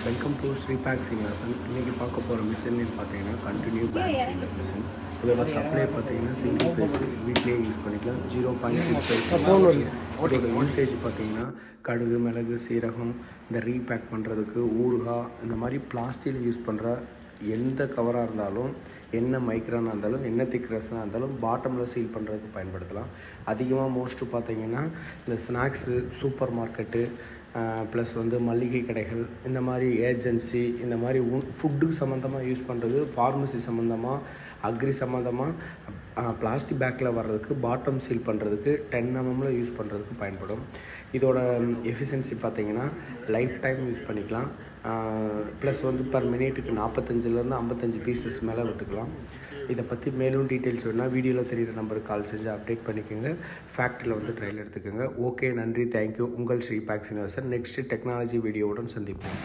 Welcome to ஸ்ரீபேக் Srinivasan. இன்றைக்கி பார்க்க போகிற மிஷின் பார்த்தீங்கன்னா கண்டினியூ பேக் சீலர் மிஷின். இதோட சப்ளை பார்த்தீங்கன்னா சிங்கிள் ஃபேஸ் வீட்லேயே யூஸ் பண்ணிக்கலாம். 0.65 இதோட யூசேஜ் பார்த்தீங்கன்னா கடுகு, மிளகு, சீரகம், இந்த ரீபேக் பண்ணுறதுக்கு, ஊறுகாய், இந்த மாதிரி பிளாஸ்டிக்கில் யூஸ் பண்ணுற எந்த கவராக இருந்தாலும், என்ன மைக்ரானாக இருந்தாலும், என்ன திக்னஸாக இருந்தாலும் பாட்டமில் சீல் பண்ணுறதுக்கு பயன்படுத்தலாம். அதிகமாக மோஸ்ட்டு பார்த்தீங்கன்னா இந்த ஸ்நாக்ஸு, சூப்பர் மார்க்கெட்டு, ப்ளஸ் மளிகை கடைகள், இந்த மாதிரி ஏஜென்சி, இந்த மாதிரி ஃபுட்டுக்கு சம்மந்தமாக யூஸ் பண்ணுறது, ஃபார்மசி சம்மந்தமாக, அக்ரி சம்மந்தமாக பிளாஸ்டிக் பேக்கில் வர்றதுக்கு, பாட்டம் சீல் பண்ணுறதுக்கு 10 mm யூஸ் பண்ணுறதுக்கு பயன்படும். இதோட எஃபிஷியன்சி பார்த்திங்கன்னா லைஃப் டைம் யூஸ் பண்ணிக்கலாம். ப்ளஸ் பர் மினிட்டுக்கு 45 55 பீசஸ் மேலே விட்டுக்கலாம். இதை பற்றி மேலும் டீட்டெயில்ஸ் வேணுன்னா வீடியோவில் தெரிகிற நம்பருக்கு கால் செஞ்சு அப்டேட் பண்ணிக்கோங்க. ஃபேக்ட்ரியில் ட்ரையல் எடுத்துக்கோங்க. ஓகே, நன்றி, தேங்க்யூ. உங்கள் ஸ்ரீபேக் சீனிவாசன். நெக்ஸ்ட்டு டெக்னாலஜி வீடியோவுடன் சந்திப்போம்.